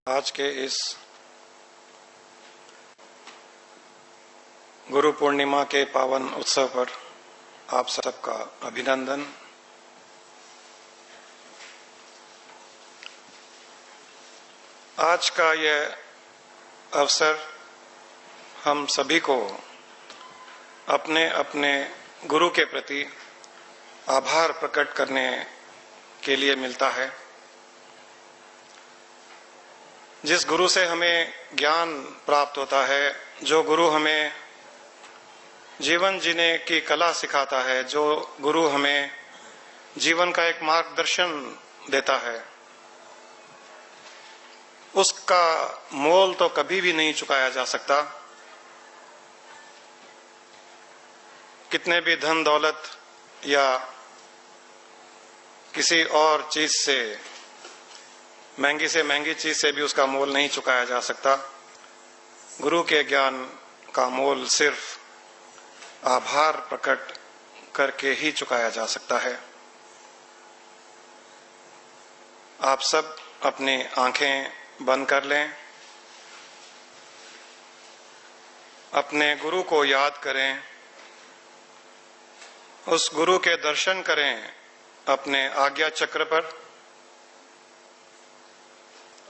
आज के इस गुरु पूर्णिमा के पावन उत्सव पर आप सबका अभिनंदन। आज का यह अवसर हम सभी को अपने अपने गुरु के प्रति आभार प्रकट करने के लिए मिलता है। जिस गुरु से हमें ज्ञान प्राप्त होता है, जो गुरु हमें जीवन जीने की कला सिखाता है, जो गुरु हमें जीवन का एक मार्गदर्शन देता है, उसका मोल तो कभी भी नहीं चुकाया जा सकता। कितने भी धन दौलत या किसी और चीज से महंगी चीज से भी उसका मोल नहीं चुकाया जा सकता। गुरु के ज्ञान का मोल सिर्फ आभार प्रकट करके ही चुकाया जा सकता है। आप सब अपनी आंखें बंद कर लें, अपने गुरु को याद करें, उस गुरु के दर्शन करें अपने आज्ञा चक्र पर।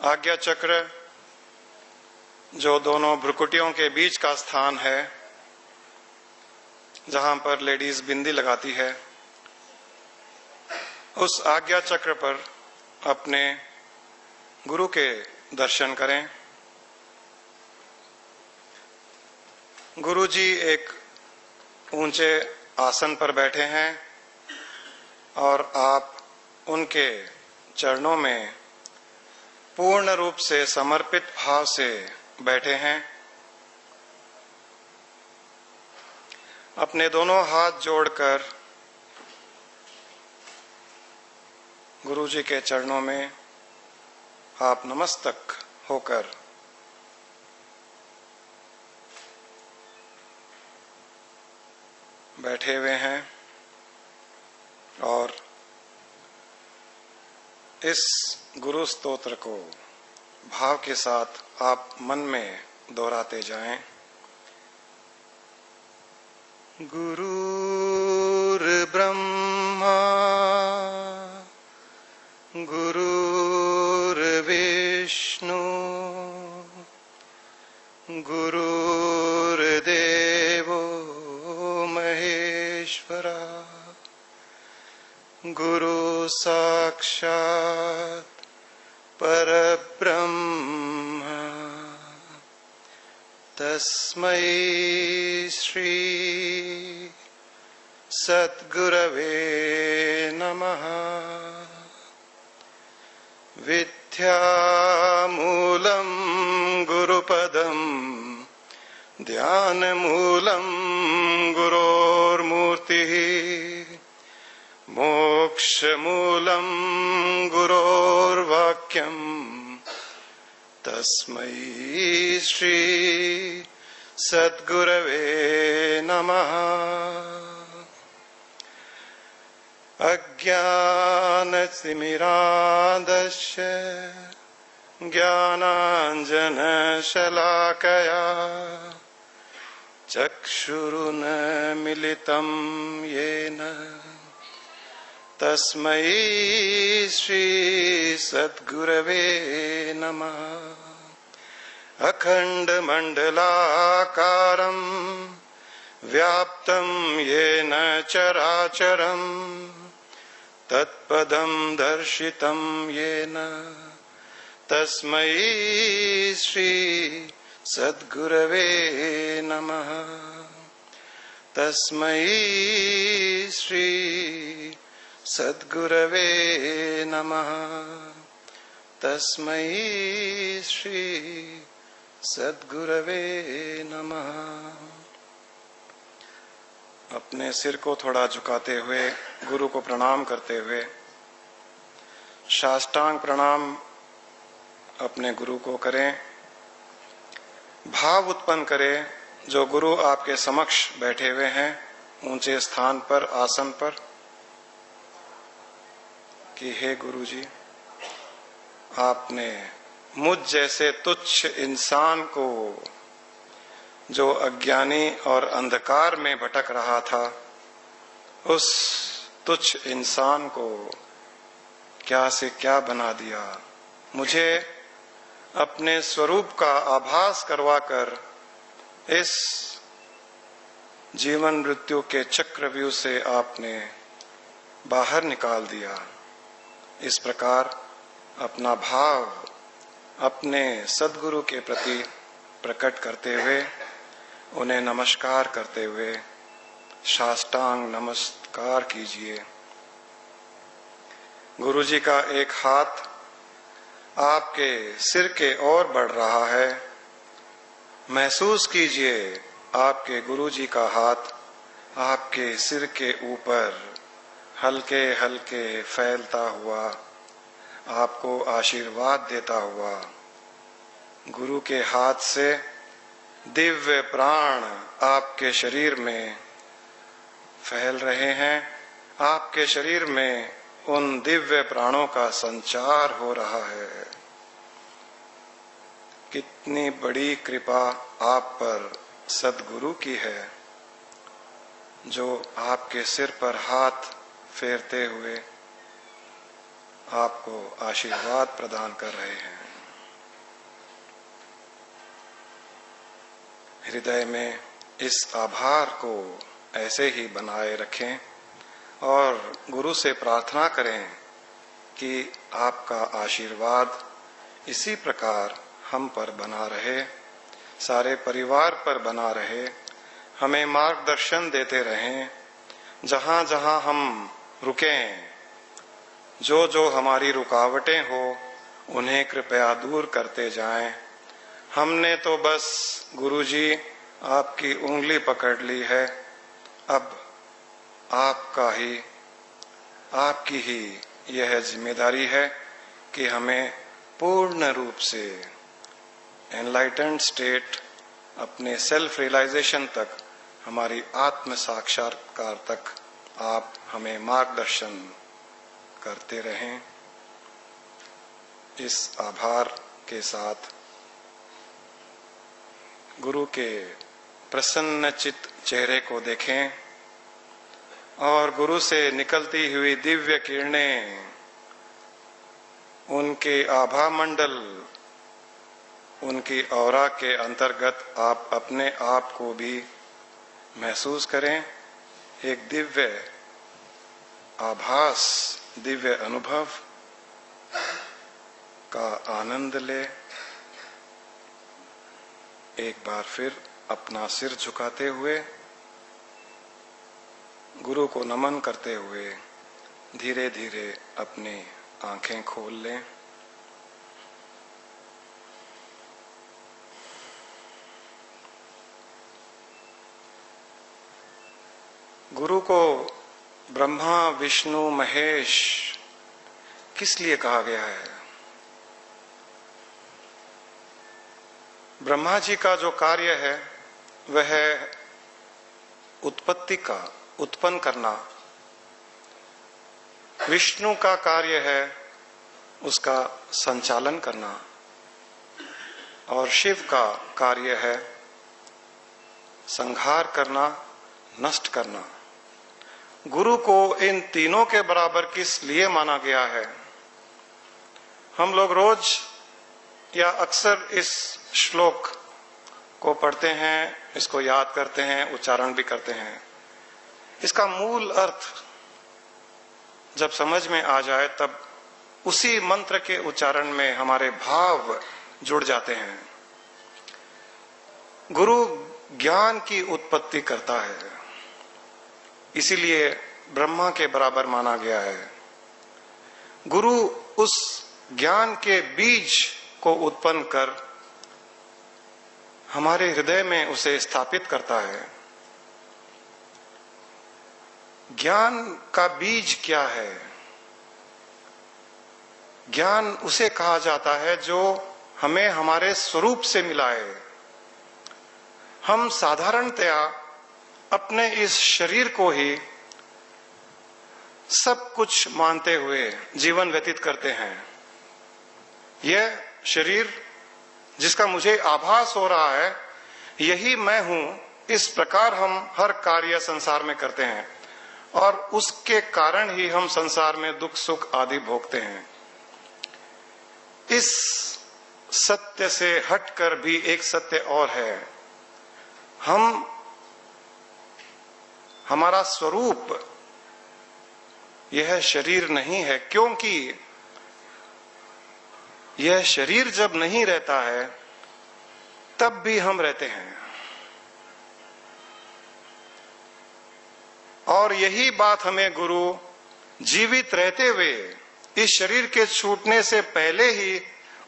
आज्ञा चक्र जो दोनों भ्रुकुटियों के बीच का स्थान है, जहां पर लेडीज बिंदी लगाती है, उस आज्ञा चक्र पर अपने गुरु के दर्शन करें। गुरु जी एक ऊंचे आसन पर बैठे हैं और आप उनके चरणों में पूर्ण रूप से समर्पित भाव से बैठे हैं। अपने दोनों हाथ जोड़कर गुरु जी के चरणों में आप नमस्तक होकर बैठे हुए हैं और इस गुरु स्तोत्र को भाव के साथ आप मन में दोहराते जाएं। गुरुर्ब्रह्मा गुरुर्विष्णु गुरुर्देवो महेश्वरा गुरु साक्षात् परब्रह्म तस्मै श्री सद्गुरवे नमः। विद्यामूलं गुरुपदं ध्यानमूलं गुरोर्मूर्तिः मोक्षमूलं गुरोर्वाक्यं तस्मै श्री सद्गुरवे नमः। अज्ञानतिमिरान्धस्य ज्ञानाञ्जनशलाकया चक्षुरुन्मीलितं येन तस्मै श्री सद्गुरवे नमः। अखण्डमण्डलाकारं व्याप्तं येन चराचरं तत्पदं दर्शितं येन तस्मै श्री सद्गुरवे नमः। तस्मै श्री सद्गुरवे नमः। तस्मै श्री सद्गुरवे नमः। अपने सिर को थोड़ा झुकाते हुए गुरु को प्रणाम करते हुए साष्टांग प्रणाम अपने गुरु को करें। भाव उत्पन्न करें जो गुरु आपके समक्ष बैठे हुए हैं ऊंचे स्थान पर, आसन पर, कि हे गुरु जी, आपने मुझ जैसे तुच्छ इंसान को, जो अज्ञानी और अंधकार में भटक रहा था, उस तुच्छ इंसान को क्या से क्या बना दिया। मुझे अपने स्वरूप का आभास करवाकर इस जीवन मृत्यु के चक्रव्यूह से आपने बाहर निकाल दिया। इस प्रकार अपना भाव अपने सद्गुरु के प्रति प्रकट करते हुए, उन्हें नमस्कार करते हुए साष्टांग नमस्कार कीजिए। गुरु जी का एक हाथ आपके सिर के ओर बढ़ रहा है। महसूस कीजिए आपके गुरु जी का हाथ आपके सिर के ऊपर हल्के हल्के फैलता हुआ आपको आशीर्वाद देता हुआ। गुरु के हाथ से दिव्य प्राण आपके शरीर में फैल रहे हैं। आपके शरीर में उन दिव्य प्राणों का संचार हो रहा है। कितनी बड़ी कृपा आप पर सद्गुरु की है, जो आपके सिर पर हाथ फेरते हुए आपको आशीर्वाद प्रदान कर रहे हैं। हृदय में इस आभार को ऐसे ही बनाए रखें और गुरु से प्रार्थना करें कि आपका आशीर्वाद इसी प्रकार हम पर बना रहे, सारे परिवार पर बना रहे, हमें मार्गदर्शन देते रहें। जहां जहां हम रुकें, जो जो हमारी रुकावटें हो, उन्हें कृपया दूर करते जाएं। हमने तो बस गुरुजी आपकी उंगली पकड़ ली है। अब आपकी ही यह जिम्मेदारी है कि हमें पूर्ण रूप से एनलाइटेंड स्टेट, अपने सेल्फ रियलाइजेशन तक, हमारी आत्म साक्षात्कार तक आप हमें मार्गदर्शन करते रहें। इस आभार के साथ गुरु के प्रसन्नचित्त चेहरे को देखें और गुरु से निकलती हुई दिव्य किरणें, उनके आभा मंडल, उनकी औरा के अंतर्गत आप अपने आप को भी महसूस करें। एक दिव्य आभास, दिव्य अनुभव का आनंद ले। एक बार फिर अपना सिर झुकाते हुए, गुरु को नमन करते हुए धीरे धीरे अपनी आंखें खोल लें। गुरु को ब्रह्मा विष्णु महेश किस लिए कहा गया है? ब्रह्मा जी का जो कार्य है वह है उत्पत्ति का, उत्पन्न करना। विष्णु का कार्य है उसका संचालन करना और शिव का कार्य है संहार करना, नष्ट करना। गुरु को इन तीनों के बराबर किस लिए माना गया है? हम लोग रोज या अक्सर इस श्लोक को पढ़ते हैं, इसको याद करते हैं, उच्चारण भी करते हैं। इसका मूल अर्थ जब समझ में आ जाए तब उसी मंत्र के उच्चारण में हमारे भाव जुड़ जाते हैं। गुरु ज्ञान की उत्पत्ति करता है, इसीलिए ब्रह्मा के बराबर माना गया है। गुरु उस ज्ञान के बीज को उत्पन्न कर हमारे हृदय में उसे स्थापित करता है। ज्ञान का बीज क्या है? ज्ञान उसे कहा जाता है जो हमें हमारे स्वरूप से मिलाए। हम साधारणतया अपने इस शरीर को ही सब कुछ मानते हुए जीवन व्यतीत करते हैं। यह शरीर जिसका मुझे आभास हो रहा है, यही मैं हूं, इस प्रकार हम हर कार्य संसार में करते हैं और उसके कारण ही हम संसार में दुख सुख आदि भोगते हैं। इस सत्य से हटकर भी एक सत्य और है। हमारा स्वरूप यह शरीर नहीं है, क्योंकि यह शरीर जब नहीं रहता है तब भी हम रहते हैं। और यही बात हमें गुरु जीवित रहते हुए इस शरीर के छूटने से पहले ही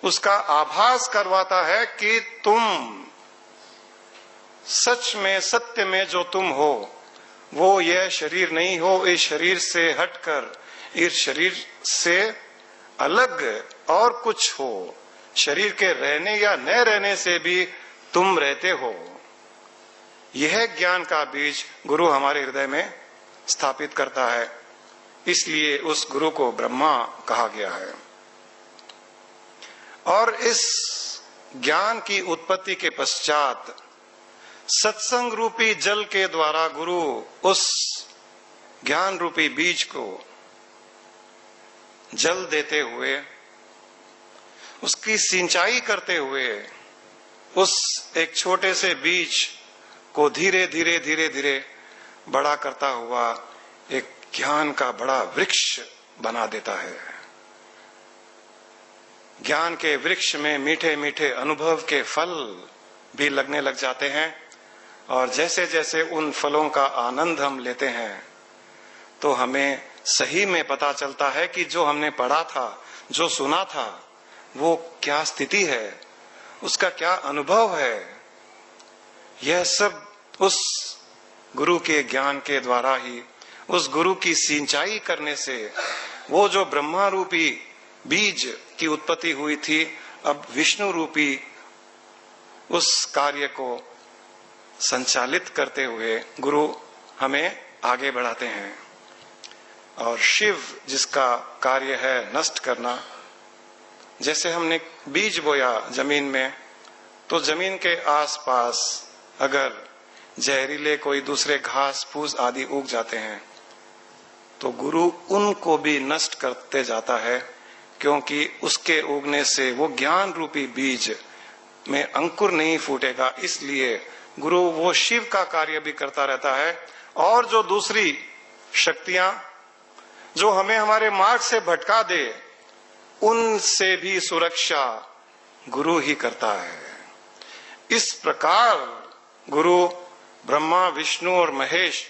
उसका आभास करवाता है कि तुम सच में, सत्य में जो तुम हो वो यह शरीर नहीं हो। इस शरीर से हटकर, इस शरीर से अलग और कुछ हो। शरीर के रहने या न रहने से भी तुम रहते हो। यह ज्ञान का बीज गुरु हमारे हृदय में स्थापित करता है। इसलिए उस गुरु को ब्रह्मा कहा गया है। और इस ज्ञान की उत्पत्ति के पश्चात सत्संग रूपी जल के द्वारा गुरु उस ज्ञान रूपी बीज को जल देते हुए, उसकी सिंचाई करते हुए, उस एक छोटे से बीज को धीरे धीरे धीरे धीरे बड़ा करता हुआ एक ज्ञान का बड़ा वृक्ष बना देता है। ज्ञान के वृक्ष में मीठे मीठे अनुभव के फल भी लगने लग जाते हैं। और जैसे जैसे उन फलों का आनंद हम लेते हैं तो हमें सही में पता चलता है कि जो हमने पढ़ा था, जो सुना था, वो क्या स्थिति है, उसका क्या अनुभव है। यह सब उस गुरु के ज्ञान के द्वारा ही, उस गुरु की सिंचाई करने से वो जो ब्रह्मा रूपी बीज की उत्पत्ति हुई थी, अब विष्णु रूपी उस कार्य को संचालित करते हुए गुरु हमें आगे बढ़ाते हैं। और शिव जिसका कार्य है नष्ट करना, जैसे हमने बीज बोया जमीन में, तो जमीन के आसपास अगर जहरीले कोई दूसरे घास फूस आदि उग जाते हैं तो गुरु उनको भी नष्ट करते जाता है, क्योंकि उसके उगने से वो ज्ञान रूपी बीज में अंकुर नहीं फूटेगा। इसलिए गुरु वो शिव का कार्य भी करता रहता है। और जो दूसरी शक्तियां जो हमें हमारे मार्ग से भटका दे, उनसे भी सुरक्षा गुरु ही करता है। इस प्रकार गुरु ब्रह्मा, विष्णु और महेश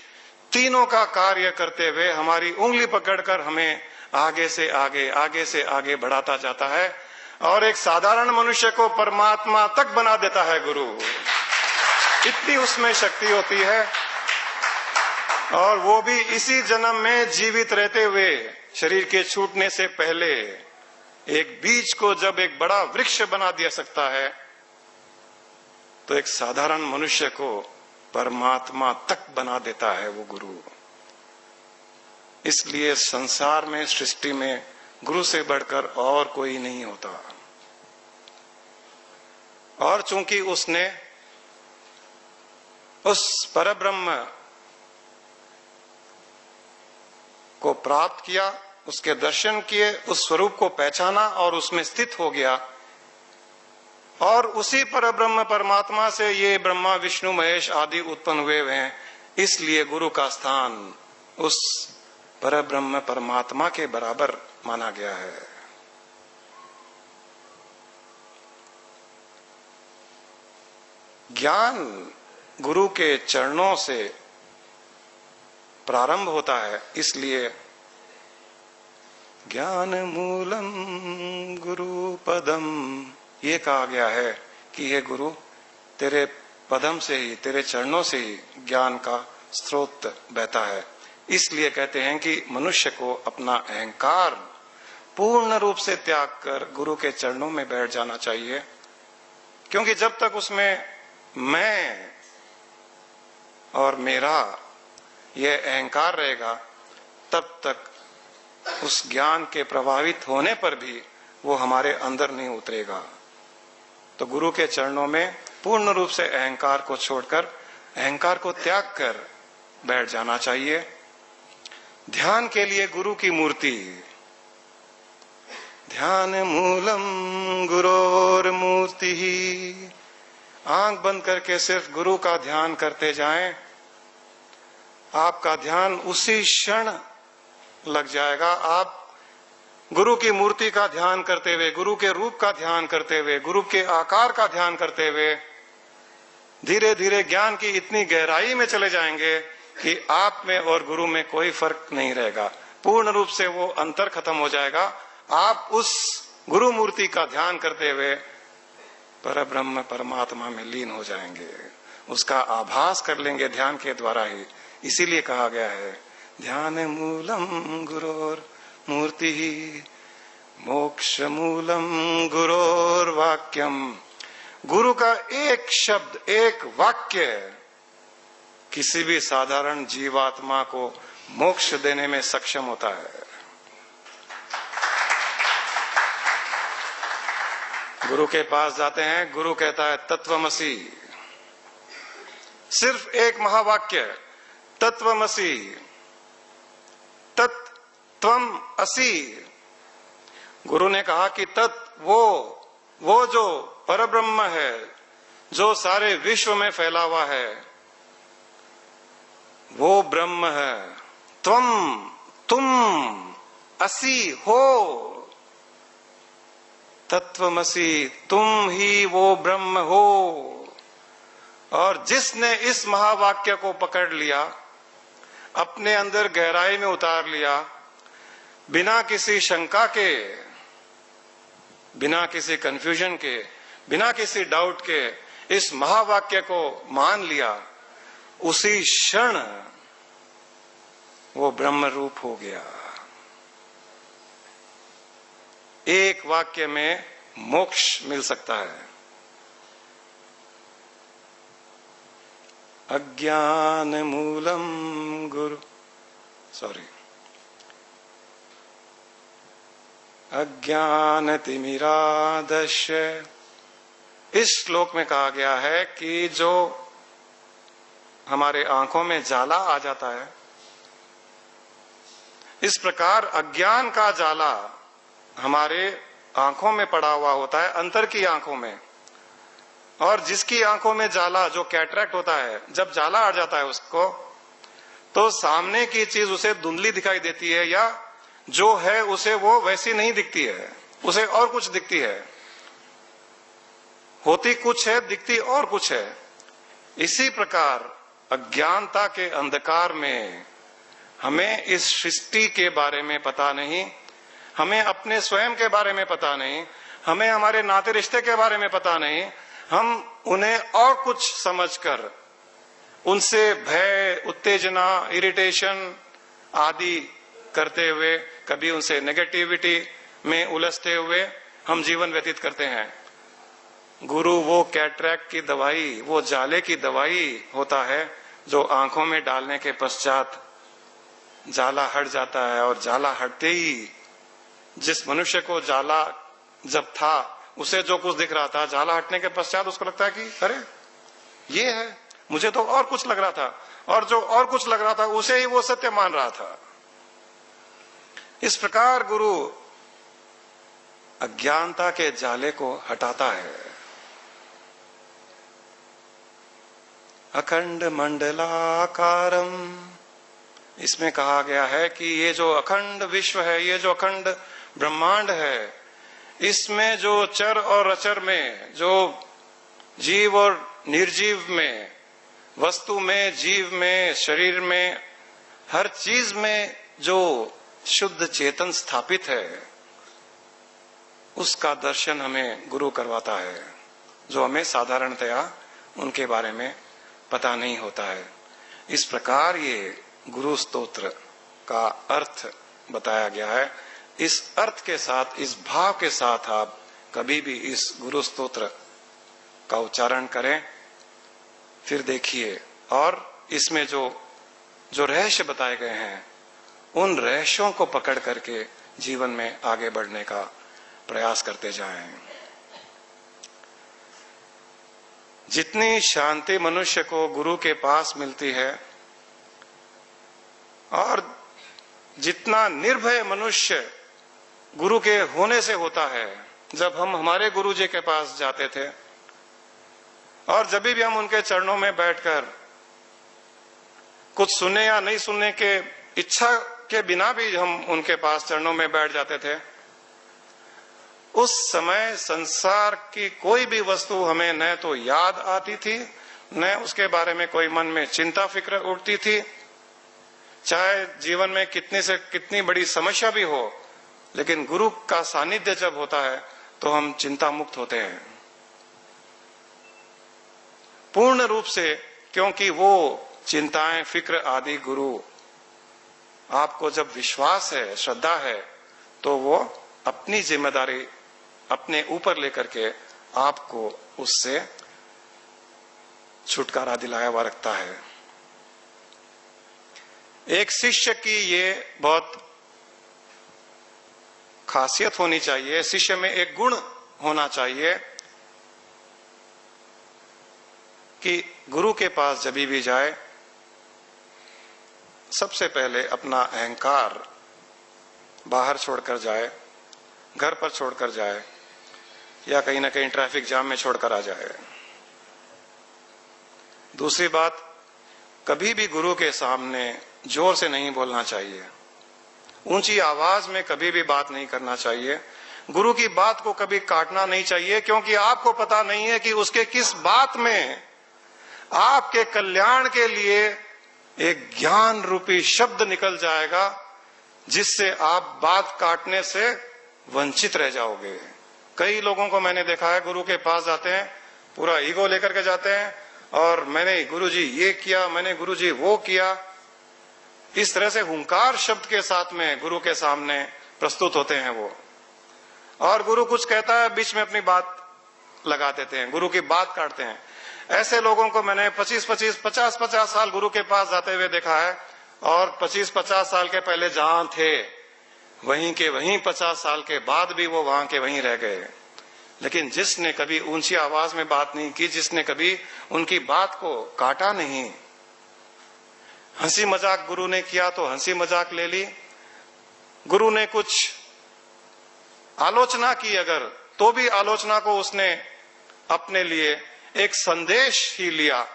तीनों का कार्य करते हुए हमारी उंगली पकड़कर हमें आगे से आगे, आगे से आगे बढ़ाता जाता है और एक साधारण मनुष्य को परमात्मा तक बना देता है गुरु। इतनी उसमें शक्ति होती है। और वो भी इसी जन्म में जीवित रहते हुए, शरीर के छूटने से पहले एक बीज को जब एक बड़ा वृक्ष बना दिया सकता है, तो एक साधारण मनुष्य को परमात्मा तक बना देता है वो गुरु। इसलिए संसार में, सृष्टि में गुरु से बढ़कर और कोई नहीं होता। और चूंकि उसने उस परब्रह्म को प्राप्त किया, उसके दर्शन किए, उस स्वरूप को पहचाना और उसमें स्थित हो गया, और उसी परब्रह्म परमात्मा से ये ब्रह्मा, विष्णु, महेश आदि उत्पन्न हुए हैं। इसलिए गुरु का स्थान उस परब्रह्म परमात्मा के बराबर माना गया है। ज्ञान गुरु के चरणों से प्रारंभ होता है। इसलिए ज्ञान मूलम गुरु पदम, ये कहा गया है कि हे गुरु, तेरे पदम से ही, तेरे चरणों से ही ज्ञान का स्रोत बहता है। इसलिए कहते हैं कि मनुष्य को अपना अहंकार पूर्ण रूप से त्याग कर गुरु के चरणों में बैठ जाना चाहिए, क्योंकि जब तक उसमें मैं और मेरा यह अहंकार रहेगा, तब तक उस ज्ञान के प्रभावित होने पर भी वो हमारे अंदर नहीं उतरेगा। तो गुरु के चरणों में पूर्ण रूप से अहंकार को छोड़कर, अहंकार को त्याग कर बैठ जाना चाहिए। ध्यान के लिए गुरु की मूर्ति, ध्यान मूलम गुरोर मूर्ति ही। आंख बंद करके सिर्फ गुरु का ध्यान करते जाएं, आपका ध्यान उसी क्षण लग जाएगा। आप गुरु की मूर्ति का ध्यान करते हुए, गुरु के रूप का ध्यान करते हुए, गुरु के आकार का ध्यान करते हुए धीरे धीरे ज्ञान की इतनी गहराई में चले जाएंगे कि आप में और गुरु में कोई फर्क नहीं रहेगा। पूर्ण रूप से वो अंतर खत्म हो जाएगा। आप उस गुरु मूर्ति का ध्यान करते हुए परब्रह्म परमात्मा में लीन हो जाएंगे, उसका आभास कर लेंगे ध्यान के द्वारा ही। इसीलिए कहा गया है ध्यान मूलम गुरोर मूर्ति ही मोक्ष मूलम गुरोर वाक्यम। गुरु का एक शब्द, एक वाक्य किसी भी साधारण जीवात्मा को मोक्ष देने में सक्षम होता है। गुरु के पास जाते हैं, गुरु कहता है तत्वमसि, सिर्फ एक महावाक्य तत्वमसि, तत्त्वम असि। गुरु ने कहा कि तत् वो जो परब्रह्म है, जो सारे विश्व में फैला हुआ है, वो ब्रह्म है। तुम असि हो, तत्वमसि, तुम ही वो ब्रह्म हो। और जिसने इस महावाक्य को पकड़ लिया, अपने अंदर गहराई में उतार लिया, बिना किसी शंका के, बिना किसी कंफ्यूजन के, बिना किसी डाउट के इस महावाक्य को मान लिया, उसी क्षण वो ब्रह्म रूप हो गया। एक वाक्य में मोक्ष मिल सकता है। अज्ञान मूलम गुरु, अज्ञान तिमिरादस्य। इस श्लोक में कहा गया है कि जो हमारे आंखों में जाला आ जाता है, इस प्रकार अज्ञान का जाला हमारे आंखों में पड़ा हुआ होता है, अंतर की आंखों में। और जिसकी आंखों में जाला, जो कैटरैक्ट होता है, जब जाला आ जाता है उसको, तो सामने की चीज उसे धुंधली दिखाई देती है, या जो है उसे वो वैसी नहीं दिखती है, उसे और कुछ दिखती है। होती कुछ है, दिखती और कुछ है। इसी प्रकार अज्ञानता के अंधकार में हमें इस सृष्टि के बारे में पता नहीं, हमें अपने स्वयं के बारे में पता नहीं, हमें हमारे नाते रिश्ते के बारे में पता नहीं। हम उन्हें और कुछ समझकर उनसे भय, उत्तेजना, इरिटेशन आदि करते हुए, कभी उनसे नेगेटिविटी में उलझते हुए हम जीवन व्यतीत करते हैं। गुरु वो कैटरैक्ट की दवाई, वो जाले की दवाई होता है, जो आंखों में डालने के पश्चात जाला हट जाता है। और जाला हटते ही जिस मनुष्य को जाला जब था, उसे जो कुछ दिख रहा था, जाला हटने के पश्चात उसको लगता है कि अरे ये है, मुझे तो और कुछ लग रहा था, और जो और कुछ लग रहा था उसे ही वो सत्य मान रहा था। इस प्रकार गुरु अज्ञानता के जाले को हटाता है। अखंड मंडलाकारम, इसमें कहा गया है कि ये जो अखंड विश्व है, ये जो अखंड ब्रह्मांड है, इसमें जो चर और अचर में, जो जीव और निर्जीव में, वस्तु में, जीव में, शरीर में, हर चीज में जो शुद्ध चेतन स्थापित है, उसका दर्शन हमें गुरु करवाता है, जो हमें साधारणतया उनके बारे में पता नहीं होता है। इस प्रकार ये गुरु स्तोत्र का अर्थ बताया गया है। इस अर्थ के साथ, इस भाव के साथ आप कभी भी इस गुरु स्तोत्र का उच्चारण करें, फिर देखिए, और इसमें जो रहस्य बताए गए हैं, उन रहस्यों को पकड़ करके जीवन में आगे बढ़ने का प्रयास करते जाएं। जितनी शांति मनुष्य को गुरु के पास मिलती है और जितना निर्भय मनुष्य गुरु के होने से होता है, जब हम हमारे गुरु जी के पास जाते थे और जब भी हम उनके चरणों में बैठकर कुछ सुनने या नहीं सुनने के इच्छा के बिना भी हम उनके पास चरणों में बैठ जाते थे, उस समय संसार की कोई भी वस्तु हमें न तो याद आती थी, न उसके बारे में कोई मन में चिंता फिक्र उठती थी। चाहे जीवन में कितनी से कितनी बड़ी समस्या भी हो, लेकिन गुरु का सानिध्य जब होता है तो हम चिंता मुक्त होते हैं पूर्ण रूप से, क्योंकि वो चिंताएं फिक्र आदि गुरु आपको जब विश्वास है, श्रद्धा है, तो वो अपनी जिम्मेदारी अपने ऊपर लेकर के आपको उससे छुटकारा दिलाया हुआ रखता है। एक शिष्य की ये बहुत खासियत होनी चाहिए, शिष्य में एक गुण होना चाहिए कि गुरु के पास जब भी जाए, सबसे पहले अपना अहंकार बाहर छोड़कर जाए, घर पर छोड़कर जाए या कहीं ना कहीं ट्रैफिक जाम में छोड़कर आ जाए। दूसरी बात, कभी भी गुरु के सामने जोर से नहीं बोलना चाहिए, ऊंची आवाज में कभी भी बात नहीं करना चाहिए, गुरु की बात को कभी काटना नहीं चाहिए, क्योंकि आपको पता नहीं है कि उसके किस बात में आपके कल्याण के लिए एक ज्ञान रूपी शब्द निकल जाएगा जिससे आप बात काटने से वंचित रह जाओगे। कई लोगों को मैंने देखा है, गुरु के पास जाते हैं, पूरा ईगो लेकर के जाते हैं और मैंने गुरुजी ये किया, मैंने गुरुजी वो किया, इस तरह से हुंकार शब्द के साथ में गुरु के सामने प्रस्तुत होते हैं वो। और गुरु कुछ कहता है, बीच में अपनी बात लगा देते हैं, गुरु की बात काटते हैं। ऐसे लोगों को मैंने 50 साल गुरु के पास जाते हुए देखा है, और 50 साल के पहले जहां थे वहीं के वहीं 50 साल के बाद भी वो वहां के वहीं रह गए। लेकिन जिसने कभी ऊंची आवाज में बात नहीं की, जिसने कभी उनकी बात को काटा नहीं, हंसी मजाक गुरु ने किया तो हंसी मजाक ले ली, गुरु ने कुछ आलोचना की अगर, तो भी आलोचना को उसने अपने लिए एक संदेश ही लिया।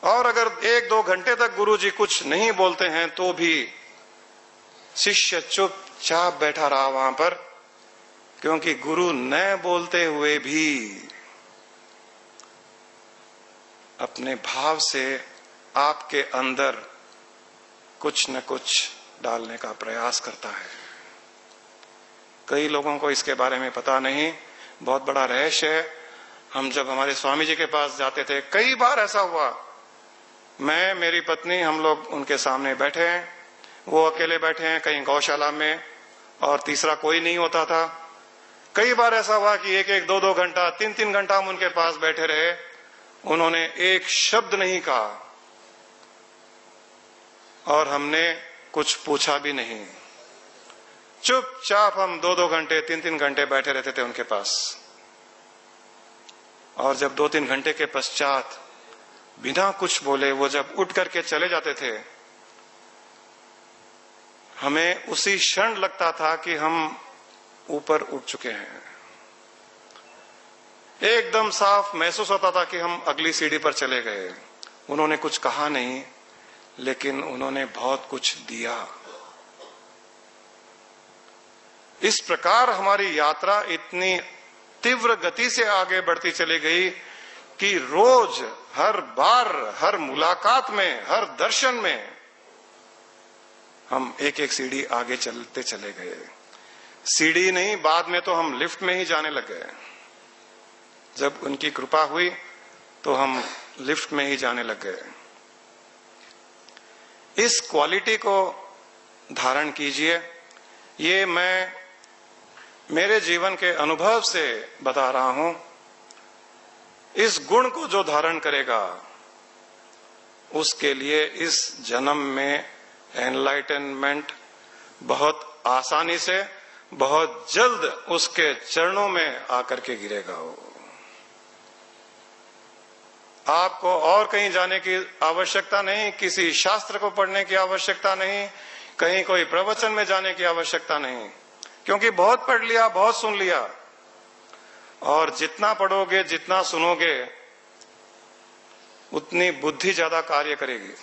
और अगर 1-2 घंटे तक गुरुजी कुछ नहीं बोलते हैं तो भी शिष्य चुपचाप बैठा रहा वहां पर, क्योंकि गुरु न बोलते हुए भी अपने भाव से आपके अंदर कुछ न कुछ डालने का प्रयास करता है। कई लोगों को इसके बारे में पता नहीं, बहुत बड़ा रहस्य है। हम जब हमारे स्वामी जी के पास जाते थे, कई बार ऐसा हुआ, मैं, मेरी पत्नी, हम लोग उनके सामने बैठे हैं, वो अकेले बैठे हैं कहीं गौशाला में, और तीसरा कोई नहीं होता था। कई बार ऐसा हुआ कि 1-1, 2-2 घंटा, 3-3 घंटा हम उनके पास बैठे रहे, उन्होंने एक शब्द नहीं कहा और हमने कुछ पूछा भी नहीं। चुपचाप हम 2-2 घंटे, 3-3 घंटे बैठे रहते थे उनके पास। और जब 2-3 घंटे के पश्चात बिना कुछ बोले वो जब उठ करके चले जाते थे, हमें उसी क्षण लगता था कि हम ऊपर उठ चुके हैं। एकदम साफ महसूस होता था कि हम अगली सीढ़ी पर चले गए। उन्होंने कुछ कहा नहीं, लेकिन उन्होंने बहुत कुछ दिया। इस प्रकार हमारी यात्रा इतनी तीव्र गति से आगे बढ़ती चली गई कि रोज, हर बार, हर मुलाकात में, हर दर्शन में हम 1-1 सीढ़ी आगे चलते चले गए। सीढ़ी नहीं, बाद में तो हम लिफ्ट में ही जाने लग गए। जब उनकी कृपा हुई तो हम लिफ्ट में ही जाने लग गए। इस क्वालिटी को धारण कीजिए। ये मैं मेरे जीवन के अनुभव से बता रहा हूं। इस गुण को जो धारण करेगा, उसके लिए इस जन्म में एनलाइटनमेंट बहुत आसानी से, बहुत जल्द उसके चरणों में आकर के गिरेगा वो। आपको और कहीं जाने की आवश्यकता नहीं, किसी शास्त्र को पढ़ने की आवश्यकता नहीं, कहीं कोई प्रवचन में जाने की आवश्यकता नहीं, क्योंकि बहुत पढ़ लिया, बहुत सुन लिया। और जितना पढ़ोगे, जितना सुनोगे, उतनी बुद्धि ज्यादा कार्य करेगी।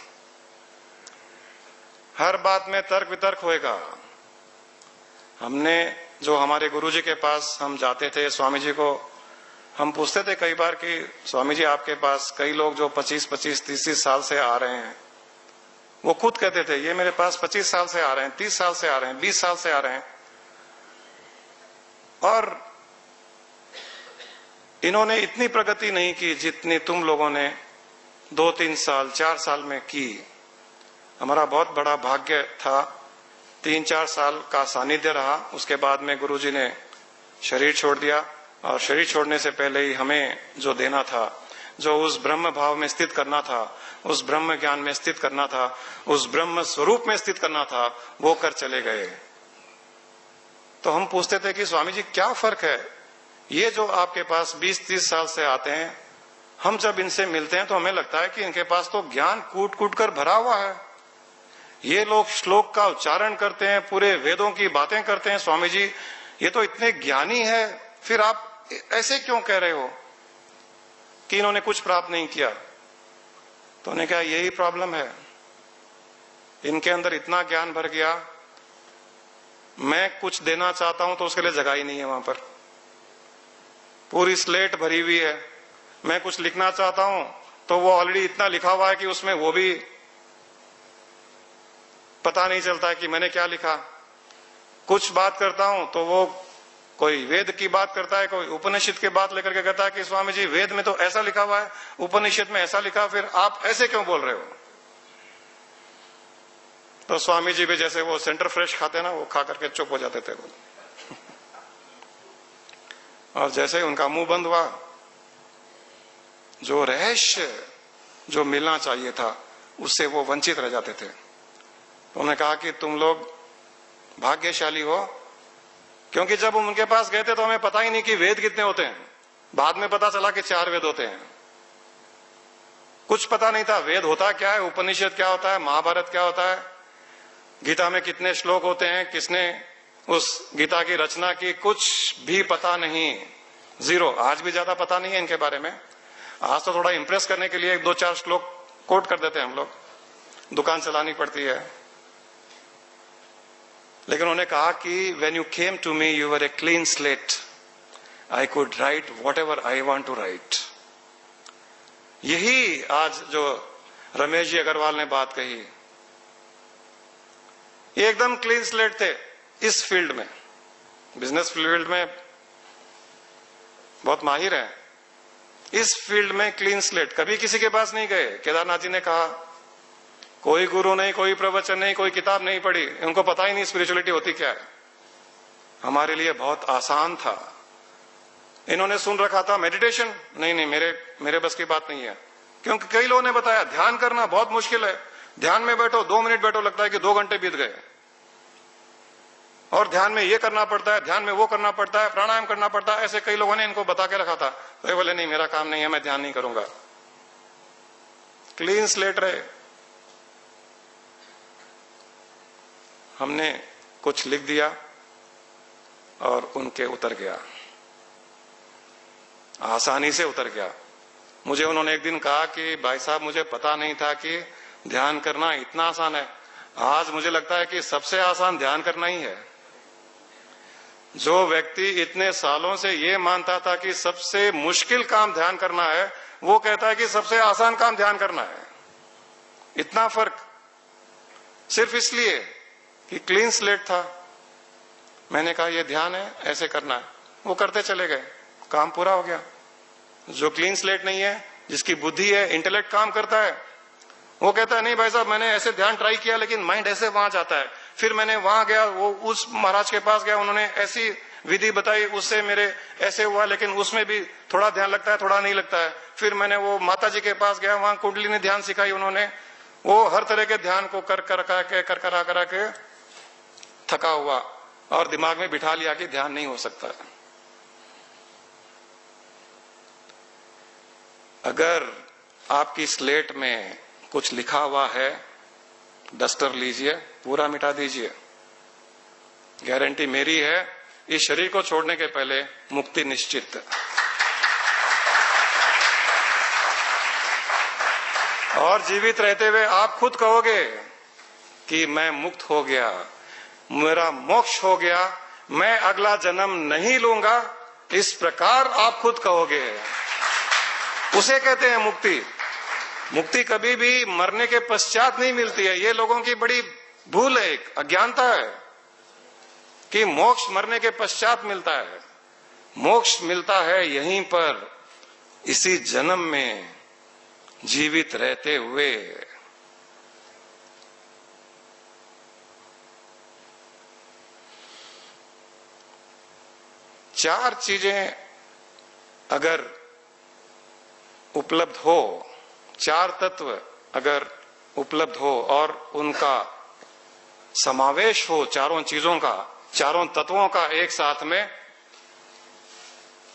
हर बात में तर्क वितर्क होएगा। हमने जो हमारे गुरुजी के पास हम जाते थे, स्वामी जी को हम पूछते थे कई बार कि स्वामी जी आपके पास कई लोग जो 25-25, 30 साल से आ रहे हैं, वो खुद कहते थे ये मेरे पास 25 साल से आ रहे हैं, 30 साल से आ रहे हैं, 20 साल से आ रहे हैं, और इन्होंने इतनी प्रगति नहीं की जितनी तुम लोगों ने 2-3 साल 4 साल में की। हमारा बहुत बड़ा भाग्य था, 3-4 साल का सानिध्य रहा। उसके बाद में गुरुजी ने शरीर छोड़ दिया, और शरीर छोड़ने से पहले ही हमें जो देना था, जो उस ब्रह्म भाव में स्थित करना था, उस ब्रह्म ज्ञान में स्थित करना था, उस ब्रह्म स्वरूप में स्थित करना था, वो कर चले गए। तो हम पूछते थे कि स्वामी जी क्या फर्क है, ये जो आपके पास 20-30 साल से आते हैं, हम जब इनसे मिलते हैं तो हमें लगता है कि इनके पास तो ज्ञान कूट कूट कर भरा हुआ है। ये लोग श्लोक का उच्चारण करते हैं, पूरे वेदों की बातें करते हैं, स्वामी जी ये तो इतने ज्ञानी है, फिर आप ऐसे क्यों कह रहे हो कि इन्होंने कुछ प्राप्त नहीं किया? तो उन्होंने कहा यही प्रॉब्लम है, इनके अंदर इतना ज्ञान भर गया, मैं कुछ देना चाहता हूं तो उसके लिए जगह ही नहीं है वहां पर। पूरी स्लेट भरी हुई है, मैं कुछ लिखना चाहता हूं तो वो ऑलरेडी इतना लिखा हुआ है कि उसमें वो भी पता नहीं चलता है कि मैंने क्या लिखा। कुछ बात करता हूं तो वो कोई वेद की बात करता है, कोई उपनिषद की बात लेकर के कहता है कि स्वामी जी वेद में तो ऐसा लिखा हुआ है, उपनिषद में ऐसा लिखा, फिर आप ऐसे क्यों बोल रहे हो? तो स्वामी जी भी जैसे वो सेंटर फ्रेश खाते ना, वो खा करके चुप हो जाते थे। और जैसे ही उनका मुंह बंद हुआ, जो रहस्य जो मिलना चाहिए था उससे वो वंचित रह जाते थे। तो उन्होंने कहा कि तुम लोग भाग्यशाली हो, क्योंकि जब हम उनके पास गए थे तो हमें पता ही नहीं कि वेद कितने होते हैं। बाद में पता चला कि 4 वेद होते हैं। कुछ पता नहीं था वेद होता क्या है, उपनिषद क्या होता है, महाभारत क्या होता है, गीता में कितने श्लोक होते हैं, किसने उस गीता की रचना की, कुछ भी पता नहीं, जीरो। आज भी ज्यादा पता नहीं है इनके बारे में। आज तो थोड़ा इंप्रेस करने के लिए 2-4 श्लोक कोट कर देते हैं हम लोग, दुकान चलानी पड़ती है। लेकिन उन्होंने कहा कि when you came to me you were a clean slate, I could write whatever I want to write। यही आज जो रमेश जी अग्रवाल ने बात कही, ये एकदम क्लीन स्लेट थे इस फील्ड में, बिजनेस फील्ड में बहुत माहिर हैं, इस फील्ड में क्लीन स्लेट, कभी किसी के पास नहीं गए। केदारनाथ जी ने कहा कोई गुरु नहीं, कोई प्रवचन नहीं, कोई किताब नहीं पढ़ी, उनको पता ही नहीं स्पिरिचुअलिटी होती क्या है। हमारे लिए बहुत आसान था। इन्होंने सुन रखा था मेडिटेशन, नहीं मेरे बस की बात नहीं है, क्योंकि कई लोगों ने बताया ध्यान करना बहुत मुश्किल है, ध्यान में बैठो 2 मिनट बैठो लगता है कि 2 घंटे बीत गए, और ध्यान में ये करना पड़ता है, ध्यान में वो करना पड़ता है, प्राणायाम करना पड़ता है, ऐसे कई लोगों ने इनको बता के रखा था। तो ये बोले नहीं मेरा काम नहीं है, मैं ध्यान नहीं करूंगा। क्लीन स्लेट रहे। हमने कुछ लिख दिया और उनके उतर गया, आसानी से उतर गया। मुझे उन्होंने एक दिन कहा कि भाई साहब मुझे पता नहीं था कि ध्यान करना इतना आसान है। आज मुझे लगता है कि सबसे आसान ध्यान करना ही है। जो व्यक्ति इतने सालों से ये मानता था कि सबसे मुश्किल काम ध्यान करना है, वो कहता है कि सबसे आसान काम ध्यान करना है। इतना फर्क सिर्फ इसलिए कि क्लीन स्लेट था। मैंने कहा ये ध्यान है, ऐसे करना है, वो करते चले गए, काम पूरा हो गया। जो क्लीन स्लेट नहीं है, जिसकी बुद्धि है, इंटेलेक्ट काम करता है, वो कहता है नहीं भाई साहब मैंने ऐसे ध्यान ट्राई किया लेकिन माइंड ऐसे वहां जाता है, फिर मैंने वहां गया, वो उस महाराज के पास गया, उन्होंने ऐसी विधि बताई, उससे मेरे ऐसे हुआ, लेकिन उसमें भी थोड़ा ध्यान लगता है, थोड़ा नहीं लगता है। फिर मैंने वो माता जी के पास गया, वहां कुंडलिनी ध्यान सिखाई उन्होंने, वो हर तरह के ध्यान को कर के थका हुआ, और दिमाग में बिठा लिया कि ध्यान नहीं हो सकता। अगर आपकी स्लेट में कुछ लिखा हुआ है, डस्टर लीजिए, पूरा मिटा दीजिए। गारंटी मेरी है, इस शरीर को छोड़ने के पहले मुक्ति निश्चित। और जीवित रहते हुए आप खुद कहोगे कि मैं मुक्त हो गया, मेरा मोक्ष हो गया, मैं अगला जन्म नहीं लूंगा, इस प्रकार आप खुद कहोगे। उसे कहते हैं मुक्ति। मुक्ति कभी भी मरने के पश्चात नहीं मिलती है। ये लोगों की बड़ी भूल है, एक अज्ञानता है कि मोक्ष मरने के पश्चात मिलता है। मोक्ष मिलता है यहीं पर, इसी जन्म में, जीवित रहते हुए। चार चीजें अगर उपलब्ध हो, चार तत्व अगर उपलब्ध हो और उनका समावेश हो, चारों चीजों का, चारों तत्वों का एक साथ में,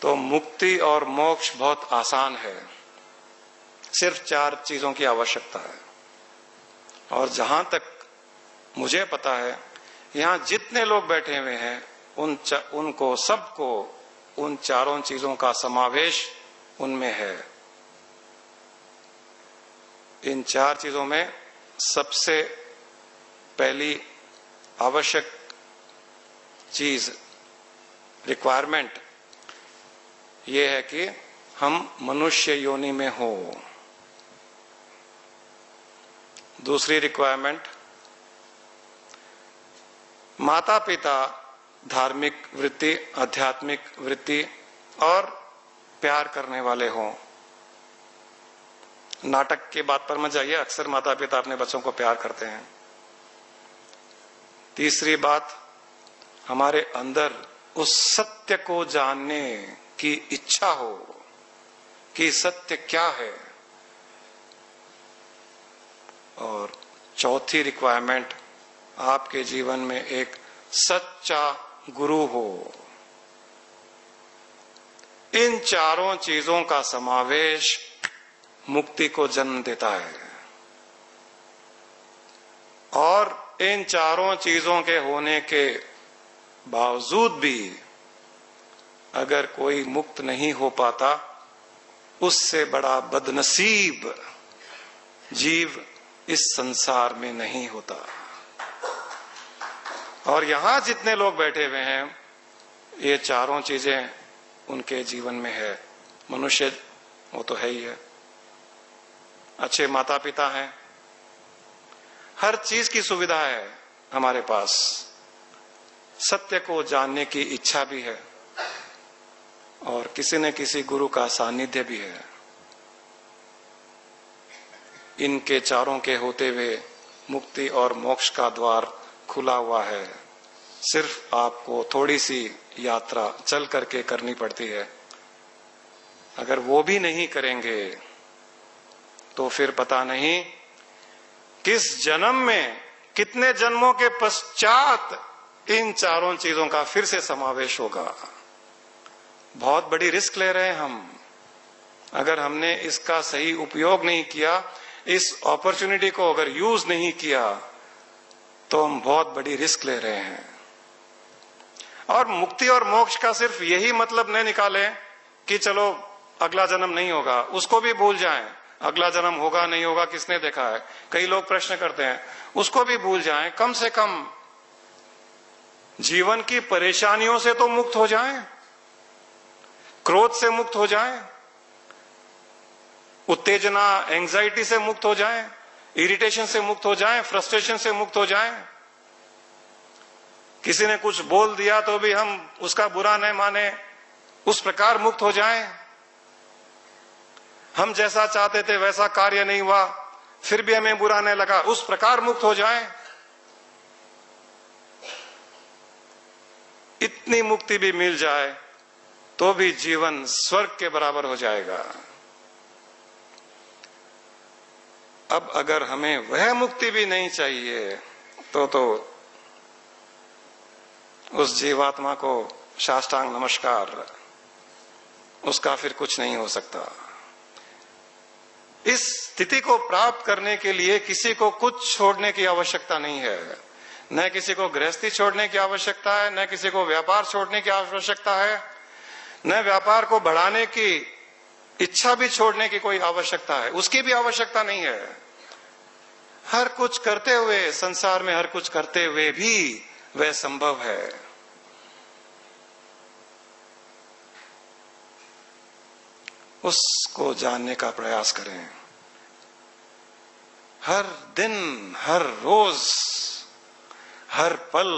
तो मुक्ति और मोक्ष बहुत आसान है। सिर्फ चार चीजों की आवश्यकता है। और जहां तक मुझे पता है, यहां जितने लोग बैठे हुए हैं उनको सबको उन चारों चीजों का समावेश उनमें है। इन चार चीजों में सबसे पहली आवश्यक चीज, रिक्वायरमेंट, ये है कि हम मनुष्य योनि में हो। दूसरी रिक्वायरमेंट, माता पिता धार्मिक वृत्ति, आध्यात्मिक वृत्ति और प्यार करने वाले हों। नाटक की बात पर मत जाइए, अक्सर माता पिता अपने बच्चों को प्यार करते हैं। तीसरी बात, हमारे अंदर उस सत्य को जानने की इच्छा हो कि सत्य क्या है। और चौथी रिक्वायरमेंट, आपके जीवन में एक सच्चा गुरु हो। इन चारों चीजों का समावेश मुक्ति को जन्म देता है। और इन चारों चीजों के होने के बावजूद भी अगर कोई मुक्त नहीं हो पाता, उससे बड़ा बदनसीब जीव इस संसार में नहीं होता। और यहां जितने लोग बैठे हुए हैं, ये चारों चीजें उनके जीवन में है। मनुष्य वो तो है ही है, अच्छे माता पिता हैं, हर चीज की सुविधा है हमारे पास, सत्य को जानने की इच्छा भी है और किसी न किसी गुरु का सानिध्य भी है। इनके चारों के होते हुए मुक्ति और मोक्ष का द्वार खुला हुआ है। सिर्फ आपको थोड़ी सी यात्रा चल करके करनी पड़ती है। अगर वो भी नहीं करेंगे तो फिर पता नहीं किस जन्म में, कितने जन्मों के पश्चात इन चारों चीजों का फिर से समावेश होगा। बहुत बड़ी रिस्क ले रहे हैं हम। अगर हमने इसका सही उपयोग नहीं किया, इस अपॉर्चुनिटी को अगर यूज नहीं किया, तो हम बहुत बड़ी रिस्क ले रहे हैं। और मुक्ति और मोक्ष का सिर्फ यही मतलब नहीं निकालें कि चलो अगला जन्म नहीं होगा, उसको भी भूल जाएं। अगला जन्म होगा नहीं होगा किसने देखा है? कई लोग प्रश्न करते हैं, उसको भी भूल जाएं। कम से कम जीवन की परेशानियों से तो मुक्त हो जाएं, क्रोध से मुक्त हो जाएं, उत्तेजना, एंजाइटी से मुक्त हो जाएं, इरिटेशन से मुक्त हो जाएं, फ्रस्ट्रेशन से मुक्त हो जाएं। किसी ने कुछ बोल दिया तो भी हम उसका बुरा न माने, उस प्रकार मुक्त हो जाएं। हम जैसा चाहते थे वैसा कार्य नहीं हुआ, फिर भी हमें बुरा नहीं लगा, उस प्रकार मुक्त हो जाएं। इतनी मुक्ति भी मिल जाए तो भी जीवन स्वर्ग के बराबर हो जाएगा। अब अगर हमें वह मुक्ति भी नहीं चाहिए तो उस जीवात्मा को साष्टांग नमस्कार, उसका फिर कुछ नहीं हो सकता। इस स्थिति को प्राप्त करने के लिए किसी को कुछ छोड़ने की आवश्यकता नहीं है। न किसी को गृहस्थी छोड़ने की आवश्यकता है, न किसी को व्यापार छोड़ने की आवश्यकता है, न व्यापार को बढ़ाने की इच्छा भी छोड़ने की कोई आवश्यकता है, उसकी भी आवश्यकता नहीं है। हर कुछ करते हुए, संसार में हर कुछ करते हुए भी वह संभव है। उसको जानने का प्रयास करें। हर दिन, हर रोज, हर पल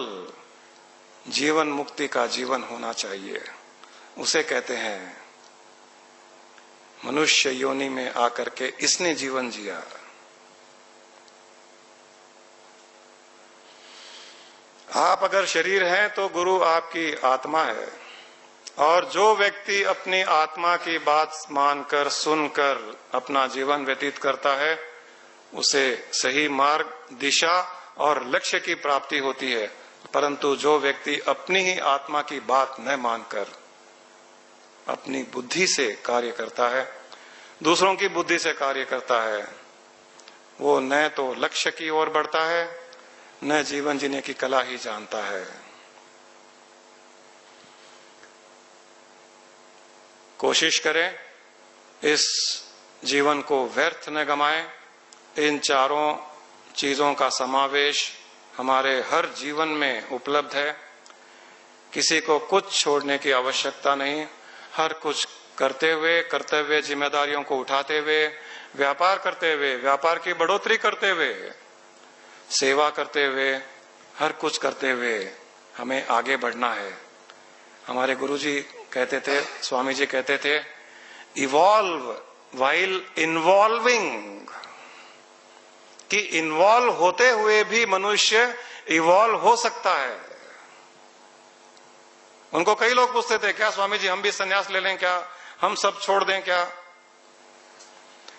जीवन मुक्ति का जीवन होना चाहिए। उसे कहते हैं मनुष्य योनि में आकर के इसने जीवन जिया। आप अगर शरीर हैं तो गुरु आपकी आत्मा है, और जो व्यक्ति अपनी आत्मा की बात मानकर, सुनकर अपना जीवन व्यतीत करता है, उसे सही मार्ग, दिशा और लक्ष्य की प्राप्ति होती है। परंतु जो व्यक्ति अपनी ही आत्मा की बात न मानकर अपनी बुद्धि से कार्य करता है, दूसरों की बुद्धि से कार्य करता है, वो न तो लक्ष्य की ओर बढ़ता है, न जीवन जीने की कला ही जानता है। कोशिश करें इस जीवन को व्यर्थ न गमाएं। इन चारों चीजों का समावेश हमारे हर जीवन में उपलब्ध है। किसी को कुछ छोड़ने की आवश्यकता नहीं। हर कुछ करते हुए, कर्तव्य जिम्मेदारियों को उठाते हुए, व्यापार करते हुए, व्यापार की बढ़ोतरी करते हुए, सेवा करते हुए, हर कुछ करते हुए हमें आगे बढ़ना है। हमारे गुरुजी कहते थे, स्वामी जी कहते थे, इवॉल्व वाइल इन्वॉल्विंग, कि इन्वॉल्व होते हुए भी मनुष्य इवॉल्व हो सकता है। उनको कई लोग पूछते थे, क्या स्वामी जी हम भी संन्यास ले लें, क्या हम सब छोड़ दें, क्या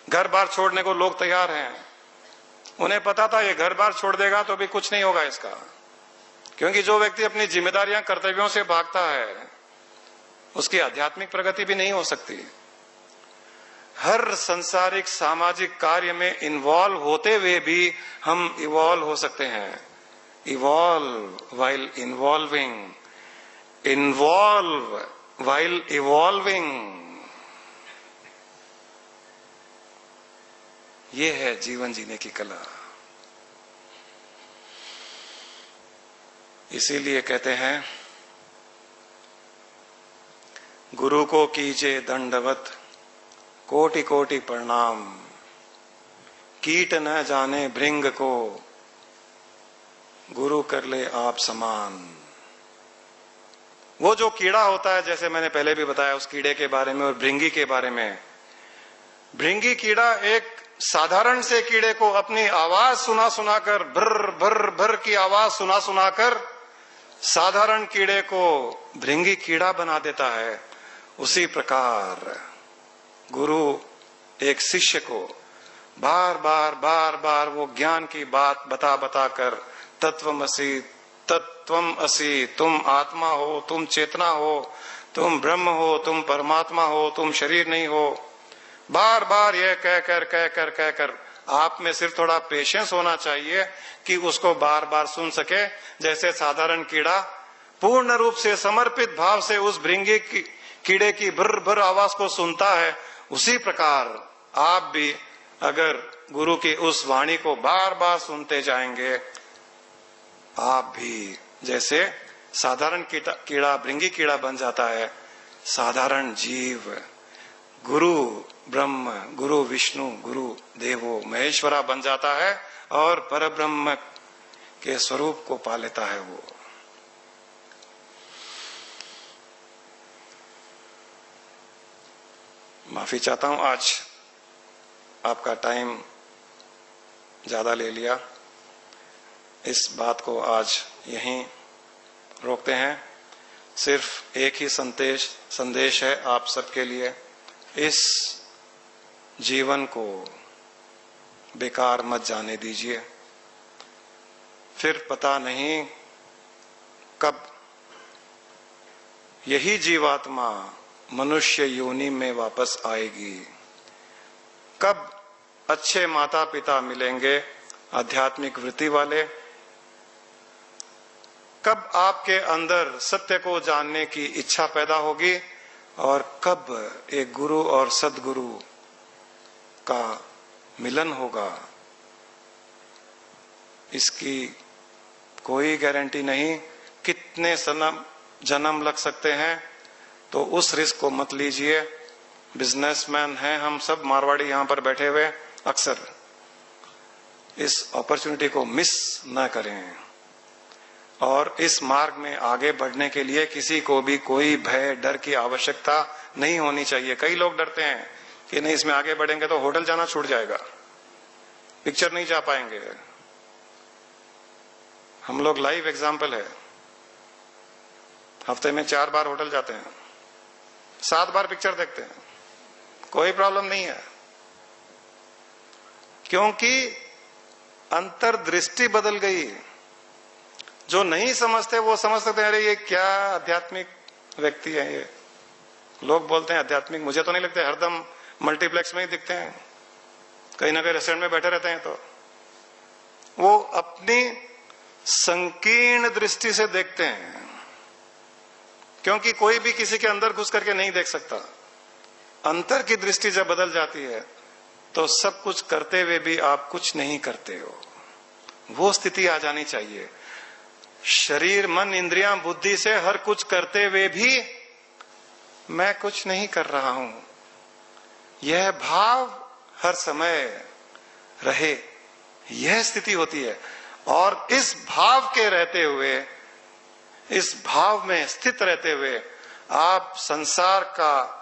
घर बार छोड़ने को लोग तैयार हैं। उन्हें पता था ये घर बार छोड़ देगा तो भी कुछ नहीं होगा इसका, क्योंकि जो व्यक्ति अपनी जिम्मेदारियां, कर्तव्यों से भागता है, उसकी आध्यात्मिक प्रगति भी नहीं हो सकती। हर संसारिक सामाजिक कार्य में इन्वॉल्व होते हुए भी हम इवॉल्व हो सकते हैं। Evolve while involving, involve while evolving, ये है जीवन जीने की कला। इसीलिए कहते हैं, गुरु को कीजिए दंडवत, कोटि कोटि प्रणाम, कीट न जाने भृंग को, गुरु कर ले आप समान। वो जो कीड़ा होता है, जैसे मैंने पहले भी बताया उस कीड़े के बारे में और भृंगी के बारे में। भृंगी कीड़ा एक साधारण से कीड़े को अपनी आवाज सुना सुनाकर, भर भर भर की आवाज सुना सुनाकर साधारण कीड़े को भृंगी कीड़ा बना देता है। उसी प्रकार गुरु एक शिष्य को बार बार बार बार वो ज्ञान की बात बता बता कर, तत्वमसि तत्वम असि, तुम आत्मा हो, तुम चेतना हो, तुम ब्रह्म हो, तुम परमात्मा हो, तुम शरीर नहीं हो, बार बार ये कहकर आप में सिर्फ थोड़ा पेशेंस होना चाहिए कि उसको बार बार सुन सके। जैसे साधारण कीड़ा पूर्ण रूप से समर्पित भाव से उस भृंगी कीड़े की भर भर आवाज को सुनता है, उसी प्रकार आप भी अगर गुरु की उस वाणी को बार बार सुनते जाएंगे, आप भी जैसे साधारण कीड़ा भृंगी कीड़ा बन जाता है, साधारण जीव गुरु ब्रह्म, गुरु विष्णु, गुरु देवो महेश्वरा बन जाता है और परब्रह्म के स्वरूप को पा लेता है। वो माफी चाहता हूं, आज आपका टाइम ज्यादा ले लिया। इस बात को आज यहीं रोकते हैं। सिर्फ एक ही संदेश है आप सबके लिए, इस जीवन को बेकार मत जाने दीजिए। फिर पता नहीं कब यही जीवात्मा मनुष्य योनि में वापस आएगी। कब अच्छे माता पिता मिलेंगे आध्यात्मिक वृत्ति वाले, कब आपके अंदर सत्य को जानने की इच्छा पैदा होगी, और कब एक गुरु और सद्गुरु का मिलन होगा, इसकी कोई गारंटी नहीं। कितने जन्म लग सकते हैं, तो उस रिस्क को मत लीजिए। बिजनेसमैन हैं हम सब, मारवाड़ी यहां पर बैठे हुए, अक्सर इस अपॉर्चुनिटी को मिस न करें। और इस मार्ग में आगे बढ़ने के लिए किसी को भी कोई भय डर की आवश्यकता नहीं होनी चाहिए। कई लोग डरते हैं कि नहीं, इसमें आगे बढ़ेंगे तो होटल जाना छूट जाएगा, पिक्चर नहीं जा पाएंगे। हम लोग लाइव एग्जाम्पल है, हफ्ते में 4 बार होटल जाते हैं, 7 बार पिक्चर देखते हैं, कोई प्रॉब्लम नहीं है, क्योंकि अंतर्दृष्टि बदल गई। जो नहीं समझते वो समझ सकते हैं, अरे ये क्या आध्यात्मिक व्यक्ति है ये। लोग बोलते हैं आध्यात्मिक, मुझे तो नहीं लगते, हरदम मल्टीप्लेक्स में ही दिखते हैं, कहीं ना कहीं रेस्टोरेंट में बैठे रहते हैं। तो वो अपनी संकीर्ण दृष्टि से देखते हैं, क्योंकि कोई भी किसी के अंदर घुस करके नहीं देख सकता। अंतर की दृष्टि जब बदल जाती है तो सब कुछ करते हुए भी आप कुछ नहीं करते हो, वो स्थिति आ जानी चाहिए। शरीर मन इंद्रियां बुद्धि से हर कुछ करते हुए भी मैं कुछ नहीं कर रहा हूं, यह भाव हर समय रहे, यह स्थिति होती है। और इस भाव के रहते हुए, इस भाव में स्थित रहते हुए आप संसार का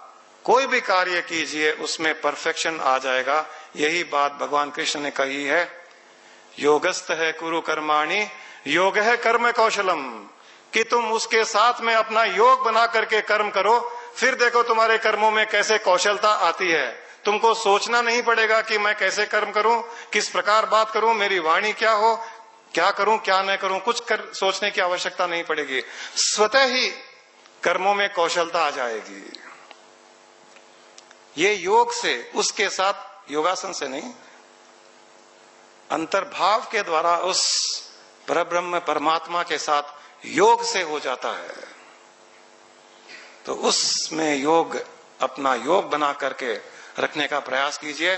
कोई भी कार्य कीजिए, उसमें परफेक्शन आ जाएगा। यही बात भगवान कृष्ण ने कही है, योगस्थ है कुरु कर्माणि योग है कर्म कौशलम, कि तुम उसके साथ में अपना योग बना करके कर्म करो, फिर देखो तुम्हारे कर्मों में कैसे कौशलता आती है। तुमको सोचना नहीं पड़ेगा कि मैं कैसे कर्म करूं, किस प्रकार बात करूं, मेरी वाणी क्या हो, क्या करूं क्या न करूं, सोचने की आवश्यकता नहीं पड़ेगी। स्वतः ही कर्मों में कौशलता आ जाएगी। ये योग से, उसके साथ योगासन से नहीं, अंतर्भाव के द्वारा उस परब्रह्म परमात्मा के साथ योग से हो जाता है। तो उसमें योग, अपना योग बना करके रखने का प्रयास कीजिए।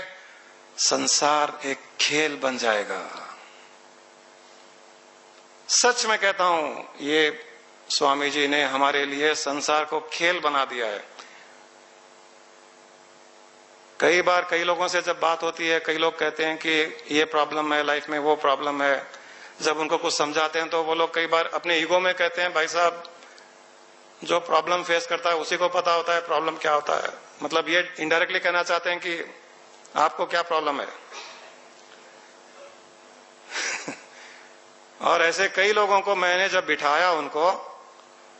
संसार एक खेल बन जाएगा। सच में कहता हूं, ये स्वामी जी ने हमारे लिए संसार को खेल बना दिया है। कई बार कई लोगों से जब बात होती है, कई लोग कहते हैं कि ये प्रॉब्लम है लाइफ में, वो प्रॉब्लम है। जब उनको कुछ समझाते हैं तो वो लोग कई बार अपने ईगो में कहते हैं, भाई साहब जो प्रॉब्लम फेस करता है उसी को पता होता है प्रॉब्लम क्या होता है। मतलब ये इनडायरेक्टली कहना चाहते हैं कि आपको क्या प्रॉब्लम है। और ऐसे कई लोगों को मैंने जब बिठाया उनको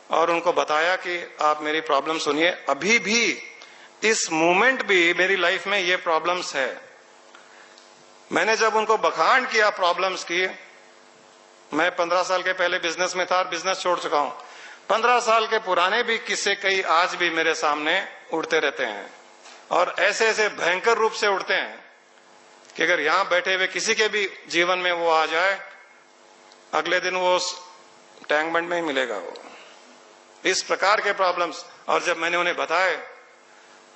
और उनको बताया कि आप मेरी प्रॉब्लम सुनिए, अभी भी इस मोमेंट भी मेरी लाइफ में ये प्रॉब्लम्स है। मैंने जब उनको बखान किया प्रॉब्लम्स की, मैं 15 साल के पहले बिजनेस में था, बिजनेस छोड़ चुका हूं। 15 साल के पुराने भी किस्से कई आज भी मेरे सामने उड़ते रहते हैं, और ऐसे ऐसे भयंकर रूप से उड़ते हैं कि अगर यहां बैठे हुए किसी के भी जीवन में वो आ जाए, अगले दिन वो टैंक बंड में ही मिलेगा वो। इस प्रकार के प्रॉब्लम्स, और जब मैंने उन्हें बताए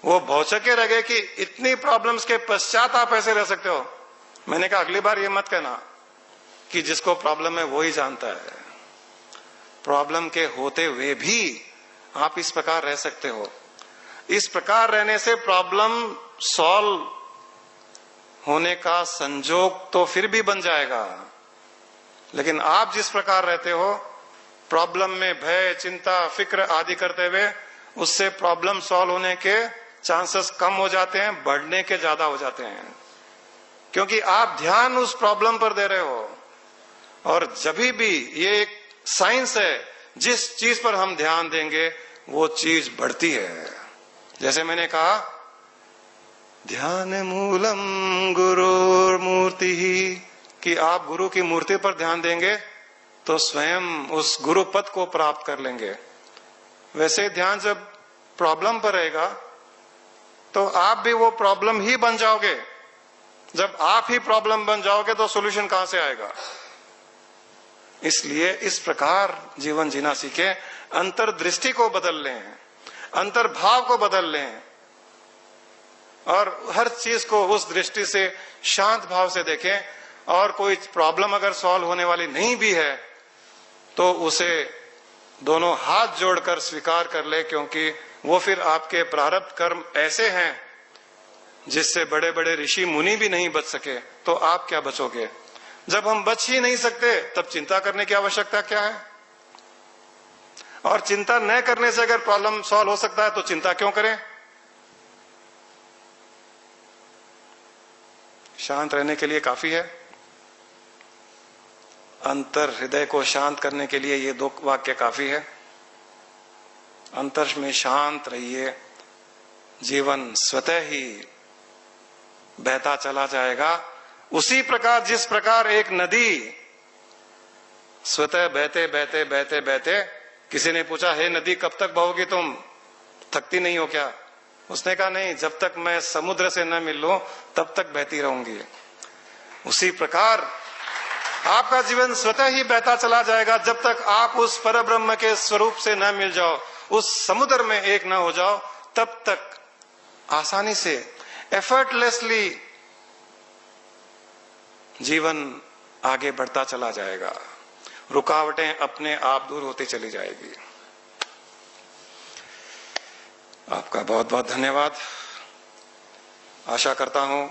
वो भौचके रह गए कि इतनी प्रॉब्लम्स के पश्चात आप ऐसे रह सकते हो। मैंने कहा अगली बार ये मत कहना कि जिसको प्रॉब्लम है वो ही जानता है। प्रॉब्लम के होते हुए भी आप इस प्रकार रह सकते हो। इस प्रकार रहने से प्रॉब्लम सॉल्व होने का संजोग तो फिर भी बन जाएगा, लेकिन आप जिस प्रकार रहते हो, प्रॉब्लम में भय चिंता फिक्र आदि करते हुए, उससे प्रॉब्लम सॉल्व होने के चांसेस कम हो जाते हैं, बढ़ने के ज्यादा हो जाते हैं, क्योंकि आप ध्यान उस प्रॉब्लम पर दे रहे हो। और जब भी, ये एक साइंस है, जिस चीज पर हम ध्यान देंगे वो चीज बढ़ती है। जैसे मैंने कहा, ध्यान मूलम गुरुर मूर्ति ही, कि आप गुरु की मूर्ति पर ध्यान देंगे तो स्वयं उस गुरु पद को प्राप्त कर लेंगे। वैसे ध्यान जब प्रॉब्लम पर रहेगा तो आप भी वो प्रॉब्लम ही बन जाओगे। जब आप ही प्रॉब्लम बन जाओगे तो सॉल्यूशन कहां से आएगा? इसलिए इस प्रकार जीवन जीना सीखे, अंतर्दृष्टि को बदल लें, अंतर्भाव को बदल लें और हर चीज को उस दृष्टि से शांत भाव से देखें। और कोई प्रॉब्लम अगर सॉल्व होने वाली नहीं भी है तो उसे दोनों हाथ जोड़कर स्वीकार कर ले, क्योंकि वो फिर आपके प्रारब्ध कर्म ऐसे हैं जिससे बड़े बड़े ऋषि मुनि भी नहीं बच सके, तो आप क्या बचोगे? जब हम बच ही नहीं सकते तब चिंता करने की आवश्यकता क्या है? और चिंता न करने से अगर प्रॉब्लम सॉल्व हो सकता है तो चिंता क्यों करें? शांत रहने के लिए काफी है। अंतर हृदय को शांत करने के लिए ये 2 वाक्य काफी है। अंतर में शांत रहिए, जीवन स्वतः ही बहता चला जाएगा। उसी प्रकार जिस प्रकार एक नदी स्वतः बहते बहते बहते बहते, किसी ने पूछा, हे नदी कब तक बहोगी तुम, थकती नहीं हो क्या? उसने कहा, नहीं, जब तक मैं समुद्र से न मिल लूं तब तक बहती रहूंगी। उसी प्रकार आपका जीवन स्वतः ही बहता चला जाएगा जब तक आप उस परब्रह्म के स्वरूप से न मिल जाओ, उस समुद्र में एक न हो जाओ, तब तक आसानी से एफर्टलेसली जीवन आगे बढ़ता चला जाएगा। रुकावटें अपने आप दूर होती चली जाएगी। आपका बहुत बहुत धन्यवाद। आशा करता हूं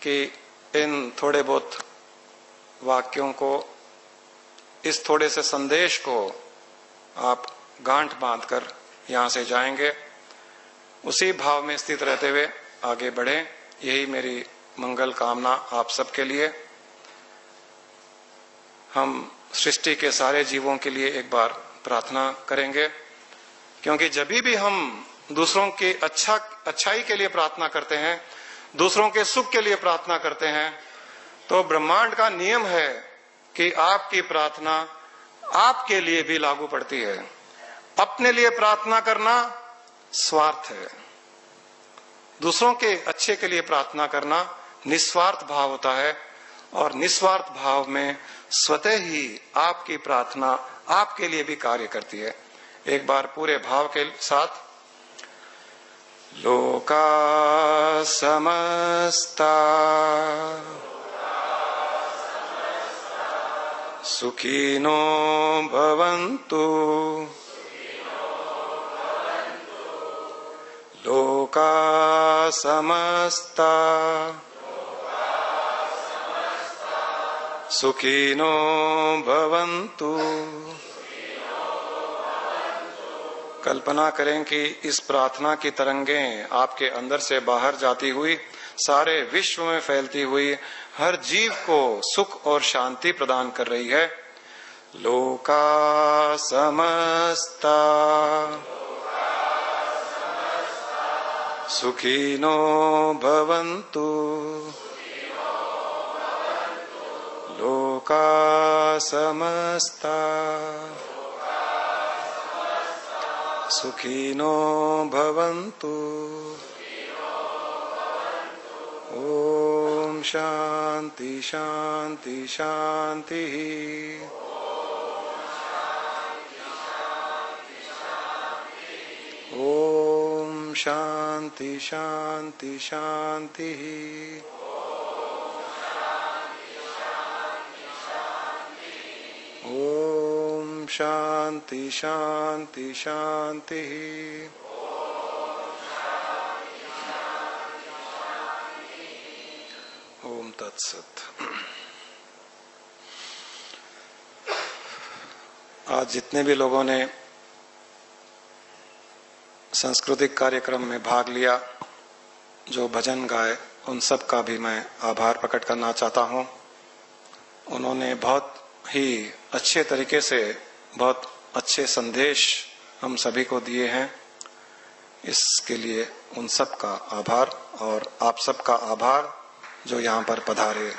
कि इन थोड़े बहुत वाक्यों को, इस थोड़े से संदेश को आप गांठ बांधकर यहां से जाएंगे। उसी भाव में स्थित रहते हुए आगे बढ़ें, यही मेरी मंगल कामना आप सबके लिए। हम सृष्टि के सारे जीवों के लिए एक बार प्रार्थना करेंगे, क्योंकि जब भी हम दूसरों की अच्छाई के लिए प्रार्थना करते हैं, दूसरों के सुख के लिए प्रार्थना करते हैं, तो ब्रह्मांड का नियम है कि आपकी प्रार्थना आपके लिए भी लागू पड़ती है। अपने लिए प्रार्थना करना स्वार्थ है, दूसरों के अच्छे के लिए प्रार्थना करना निस्वार्थ भाव होता है। और निस्वार्थ भाव में स्वतः ही आपकी प्रार्थना आपके लिए भी कार्य करती है। एक बार पूरे भाव के साथ, लोका समस्ता सुखिनो भवन्तु, लोका समस्ता सुखिनो भवन्तु। कल्पना करें कि इस प्रार्थना की तरंगें आपके अंदर से बाहर जाती हुई सारे विश्व में फैलती हुई हर जीव को सुख और शांति प्रदान कर रही है। लोका समस्ता सुखिनो भवन्तु, लोका समस्ता सुखिनो भवन्तु। ओम शांति शांति शांति। ओम शांति शांति शांति। ओम शांति शांति शांति। ओम तत्सत। आज जितने भी लोगों ने सांस्कृतिक कार्यक्रम में भाग लिया, जो भजन गाए, उन सब का भी मैं आभार प्रकट करना चाहता हूं। उन्होंने बहुत ही अच्छे तरीके से बहुत अच्छे संदेश हम सभी को दिए हैं। इसके लिए उन सब का आभार और आप सब का आभार जो यहाँ पर पधारे।